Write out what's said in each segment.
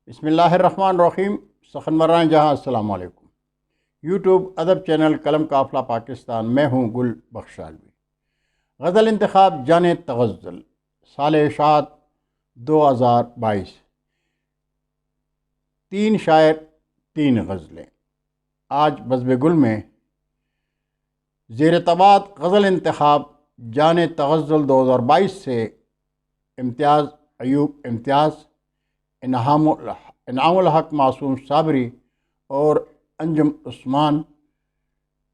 بسم اللہ الرحمن الرحیم. سخن مران جہاں السلام علیکم. یوٹیوب ادب چینل قلم قافلہ پاکستان، میں ہوں گل بخشالوی. غزل انتخاب جان تغزل، سال اشاعت 2022. 3 شاعر 3 غزلیں. آج بزم گل میں زیر طباعت غزل انتخاب جان تغزل 2022 سے امتیاز ایوب امتیاز، انعام الحق معصوم صابری اور انجم عثمان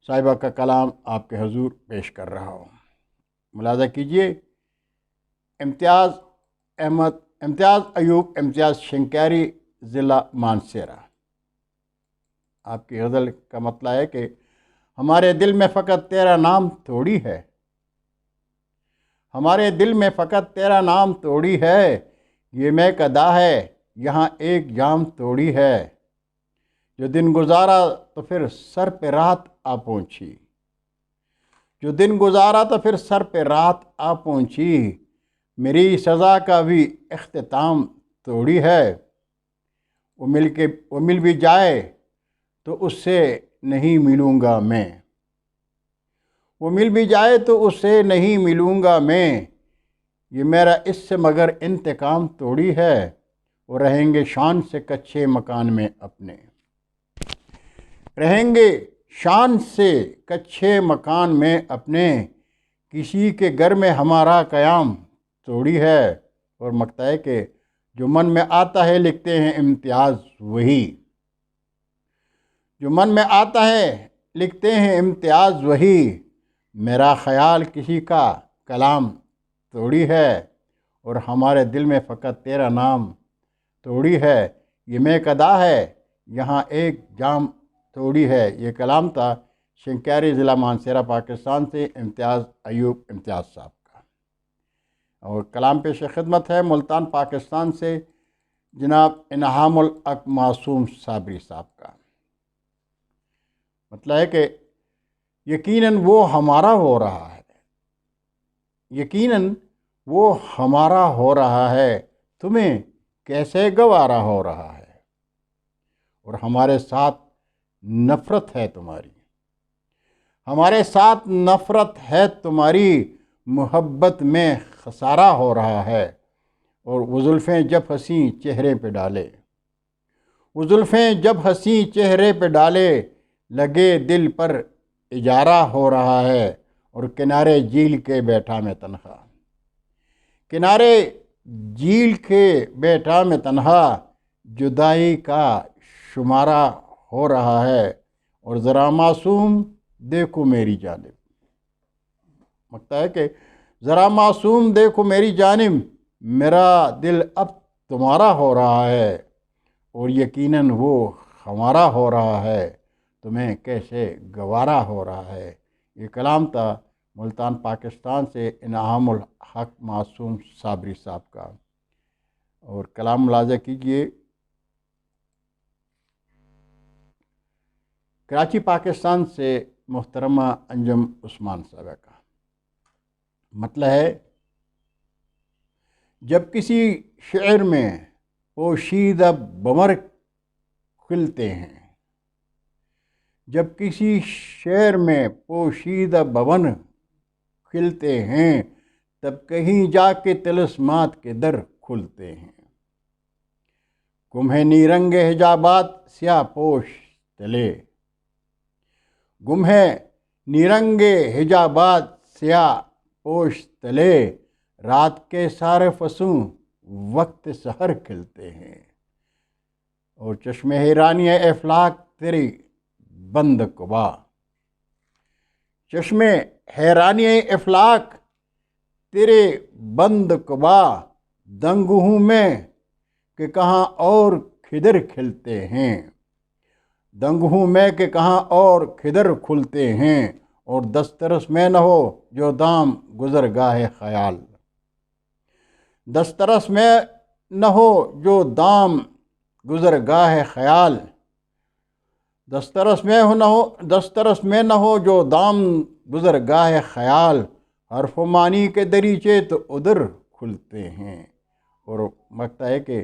صاحبہ کا کلام آپ کے حضور پیش کر رہا ہوں. ملاحظہ کیجیے، امتیاز ایوب امتیاز شنکیری، ضلع مانسہرہ. آپ کی غزل کا مطلب ہے کہ ہمارے دل میں فقط تیرا نام تھوڑی ہے، ہمارے دل میں فقط تیرا نام توڑی ہے، یہ میں قدا ہے یہاں ایک جام توڑی ہے، جو دن گزارا تو پھر سر پہ رات آ پہنچی، جو دن گزارا تو پھر سر پہ رات آ پہنچی، میری سزا کا بھی اختتام توڑی ہے، وہ مل بھی جائے تو اس سے نہیں ملوں گا میں، وہ مل بھی جائے تو اس سے نہیں ملوں گا میں، یہ میرا اس سے مگر انتقام توڑی ہے، وہ رہیں گے شان سے کچے مکان میں اپنے، رہیں گے شان سے کچے مکان میں اپنے، کسی کے گھر میں ہمارا قیام توڑی ہے. اور مکتا ہے کہ جو من میں آتا ہے لکھتے ہیں امتیاز وہی، جو من میں آتا ہے لکھتے ہیں امتیاز وہی، میرا خیال کسی کا کلام توڑی ہے، اور ہمارے دل میں فقط تیرا نام توڑی ہے، یہ میں قدا ہے یہاں ایک جام توڑی ہے. یہ کلام تھا شنکیری، ضلع مانسہرہ، پاکستان سے امتیاز ایوب امتیاز صاحب کا. اور کلام پیش خدمت ہے ملتان پاکستان سے جناب انعام الحق معصوم صابری صاحب کا. مطلب ہے کہ یقیناً وہ ہمارا ہو رہا ہے، یقیناً وہ ہمارا ہو رہا ہے، تمہیں کیسے گوارا ہو رہا ہے، اور ہمارے ساتھ نفرت ہے تمہاری، ہمارے ساتھ نفرت ہے تمہاری، محبت میں خسارہ ہو رہا ہے، اور وہ زلفیں جب حسیں چہرے پہ ڈالے، وہ زلفیں جب حسیں چہرے پہ ڈالے، لگے دل پر اجارہ ہو رہا ہے، اور کنارے جھیل کے بیٹھا میں تنہا، کنارے جھیل کے بیٹھا میں تنہا، جدائی کا شمارہ ہو رہا ہے، اور ذرا معصوم دیکھو میری جانب. مگتا ہے کہ ذرا معصوم دیکھو میری جانب، میرا دل اب تمہارا ہو رہا ہے، اور یقیناً وہ ہمارا ہو رہا ہے، تمہیں کیسے گوارا ہو رہا ہے. یہ کلام تھا ملتان پاکستان سے انعام الحق معصوم صابری صاحب کا. اور کلام ملاحظہ کیجیے، کراچی پاکستان سے محترمہ انجم عثمان صاحبہ کا. مطلب ہے، جب کسی شعر میں پوشیدہ بمر کھلتے ہیں، جب کسی شعر میں پوشیدہ بون کھلتے ہیں، تب کہیں جا کے طلسمات کے در کھلتے ہیں. گم ہے نیرنگ حجابات سیاہ پوش تلے، گم ہے نیرنگ حجابات سیاہ پوش تلے، رات کے سارے فسوں وقت سحر کھلتے ہیں، اور چشم حیرانی افلاک تیری بند قبا، چشم حیرانی افلاک تیرے بند قبا، دنگ ہوں میں کہ کہاں اور کھدر کھلتے ہیں، دنگ ہوں میں کہ کہاں اور کھدر کھلتے ہیں، اور دسترس میں نہ ہو جو دام گزر گاہ خیال، دسترس میں نہ ہو جو دام گزر گاہ خیال، دسترس میں نہ ہو جو دام گزر گاہ خیال، حرف و معنی کے دریچے تو ادھر کھلتے ہیں. اور مگتا ہے کہ